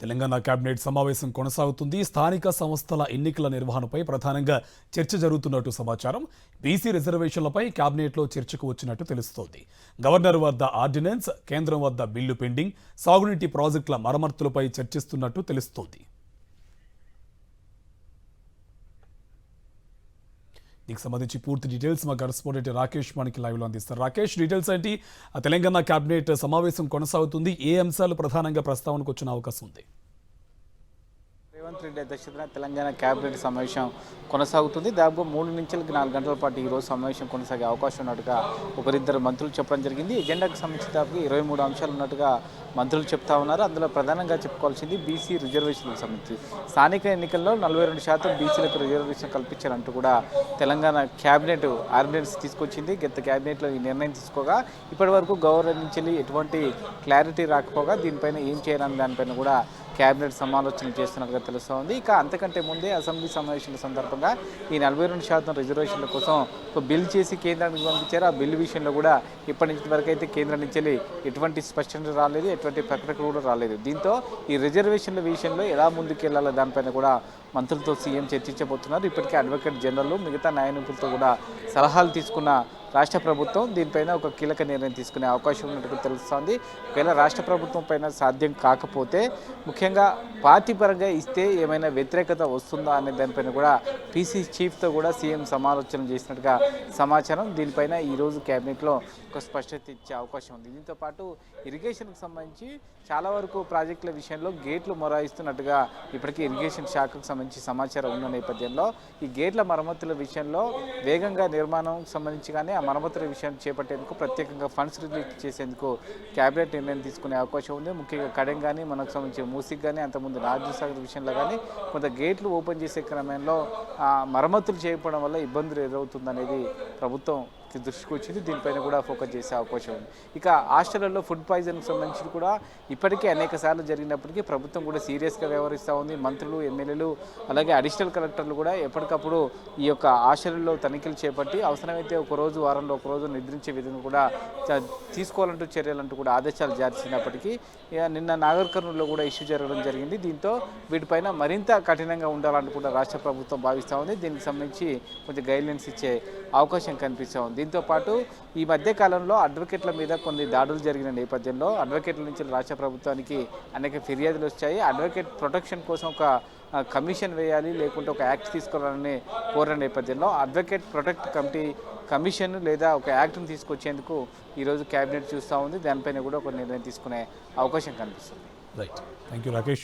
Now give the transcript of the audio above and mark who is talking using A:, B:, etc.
A: Telangana cabinet సమావేశం కొనసాగుతుంది. స్థానిక సంస్థల ఎన్నికల నిర్వహణపై ప్రధానంగా చర్చ జరుగుతున్నట్టు సమాచారం. బీసీ రిజర్వేషన్లపై కేబినెట్లో చర్చకు వచ్చినట్టు తెలుస్తోంది. గవర్నర్ వద్ద ఆర్డినెన్స్, కేంద్రం వద్ద బిల్లు పెండింగ్, సాగునీటి ప్రాజెక్టుల మరమ్మతులపై చర్చిస్తున్నట్టు తెలుస్తోంది. దీనికి సంబంధించి పూర్తి డీటెయిల్స్ మా కరెస్పాండెంట్ రాకేష్ మనకి లైవ్లో అందిస్తారు. రాకేష్, డీటెయిల్స్ ఏంటి? తెలంగాణ కేబినెట్ సమావేశం కొనసాగుతుంది. ఏ అంశాలు ప్రధానంగా ప్రస్తావనకు వచ్చిన అవకాశం ఉంది?
B: రేవంత్ రెడ్డి అధ్యక్షతన తెలంగాణ కేబినెట్ సమావేశం కొనసాగుతుంది. దాదాపు 3 నుంచి 4 గంటల పాటు ఈరోజు సమావేశం కొనసాగే అవకాశం ఉన్నట్టుగా ఒకరిద్దరు మంత్రులు చెప్పడం జరిగింది. ఎజెండాకు సంబంధించి దాదాపు 23 అంశాలు ఉన్నట్టుగా మంత్రులు చెప్తా ఉన్నారు. అందులో ప్రధానంగా చెప్పుకోవాల్సింది బీసీ రిజర్వేషన్లకు సంబంధించి స్థానిక ఎన్నికల్లో 42% బీసీలకు రిజర్వేషన్ కల్పించారంటూ కూడా తెలంగాణ కేబినెట్ ఆర్డినెన్స్ తీసుకొచ్చింది. గత కేబినెట్లో ఈ నిర్ణయం తీసుకోగా ఇప్పటి వరకు గవర్నర్ నుంచి ఎటువంటి క్లారిటీ రాకపోగా దీనిపైన ఏం చేయాలనే దానిపైన కూడా కేబినెట్ సమాలోచనలు చేస్తున్నట్టుగా తెలుస్తోంది. ఇక అంతకంటే ముందే అసెంబ్లీ సమావేశాల సందర్భంగా ఈ 42% రిజర్వేషన్ల కోసం ఒక బిల్ చేసి కేంద్రానికి పంపించారు. ఆ బిల్లు విషయంలో కూడా ఇప్పటి నుంచి వరకు అయితే కేంద్రం నుంచి ఎటువంటి స్పష్టత రాలేదు, ఎటువంటి ప్రకటన కూడా రాలేదు. దీంతో ఈ రిజర్వేషన్ల విషయంలో ఎలా ముందుకెళ్లాలో దానిపైన కూడా మంత్రులతో సీఎం చర్చించబోతున్నారు. ఇప్పటికే అడ్వకేట్ జనరల్ మిగతా న్యాయ నిపుణులతో కూడా సలహాలు తీసుకున్న రాష్ట్ర ప్రభుత్వం దీనిపైన ఒక కీలక నిర్ణయం తీసుకునే అవకాశం ఉన్నట్టుగా తెలుస్తోంది. ఒకవేళ రాష్ట్ర ప్రభుత్వం పైన సాధ్యం కాకపోతే ముఖ్యంగా పార్టీ పరంగా ఇస్తే ఏమైనా వ్యతిరేకత వస్తుందా అనే దానిపైన కూడా పీసీ చీఫ్తో కూడా సీఎం సమాలోచన చేసినట్టుగా సమాచారం. దీనిపైన ఈరోజు కేబినెట్లో ఒక స్పష్టత ఇచ్చే అవకాశం ఉంది. దీంతో పాటు ఇరిగేషన్కి సంబంధించి చాలా వరకు ప్రాజెక్టుల విషయంలో గేట్లు మొరాయిస్తున్నట్టుగా ఇప్పటికీ ఇరిగేషన్ శాఖకు సంబంధించి సమాచారం ఉన్న నేపథ్యంలో ఈ గేట్ల మరమ్మతుల విషయంలో వేగంగా నిర్మాణం సంబంధించి కానీ ఆ మరమ్మతుల విషయాన్ని చేపట్టేందుకు ప్రత్యేకంగా ఫండ్స్ రిలీజ్ చేసేందుకు కేబినెట్ నిర్ణయం తీసుకునే అవకాశం ఉంది. ముఖ్యంగా కడెం కానీ మనకు సంబంధించి మూసిక్ కానీ అంతకుముందు నాగార్జునసాగర్ విషయంలో కానీ కొంత గేట్లు ఓపెన్ చేసే క్రమంలో మరమ్మతులు చేయకపోవడం వల్ల ఇబ్బందులు ఎదురవుతుందనేది ప్రభుత్వం దృష్టికి వచ్చింది. దీనిపైన కూడా ఫోకస్ చేసే అవకాశం ఉంది. ఇక హాస్టళ్లలో ఫుడ్ పాయిజన్కి సంబంధించి కూడా ఇప్పటికే అనేక సార్లు జరిగినప్పటికీ ప్రభుత్వం కూడా సీరియస్గా వ్యవహరిస్తూ ఉంది. మంత్రులు, ఎమ్మెల్యేలు అలాగే అడిషనల్ కలెక్టర్లు కూడా ఎప్పటికప్పుడు ఈ యొక్క హాస్టళ్లలో తనిఖీలు చేపట్టి అవసరమైతే ఒకరోజు వారంలో ఒకరోజు నిద్రించే విధంగా కూడా తీసుకోవాలంటూ చర్యలంటూ కూడా ఆదేశాలు జారీ చేసినప్పటికీ నిన్న నాగర్ కర్నూలులో కూడా ఇష్యూ జరగడం జరిగింది. దీంతో వీటిపైన మరింత కఠినంగా ఉండాలంటూ కూడా రాష్ట్ర ప్రభుత్వం భావిస్తూ ఉంది. దీనికి సంబంధించి కొంచెం గైడ్లైన్స్ ఇచ్చే అవకాశం కనిపిస్తూ ఉంది. దీంతో పాటు ఈ మధ్య కాలంలో అడ్వకేట్ల మీద కొన్ని దాడులు జరిగిన నేపథ్యంలో అడ్వకేట్ల నుంచి రాష్ట్ర ప్రభుత్వానికి అనేక ఫిర్యాదులు వచ్చాయి. అడ్వకేట్ ప్రొటెక్షన్ కోసం ఒక కమిషన్ వేయాలి, లేకుంటే ఒక యాక్ట్ తీసుకోవాలని కోరిన నేపథ్యంలో అడ్వకేట్ ప్రొటెక్ట్ కమిషన్ లేదా ఒక యాక్ట్ని తీసుకొచ్చేందుకు ఈరోజు కేబినెట్ చూస్తూ ఉంది. దానిపైన కూడా ఒక నిర్ణయం తీసుకునే అవకాశం కనిపిస్తుంది.
A: Right, thank you Rakesh.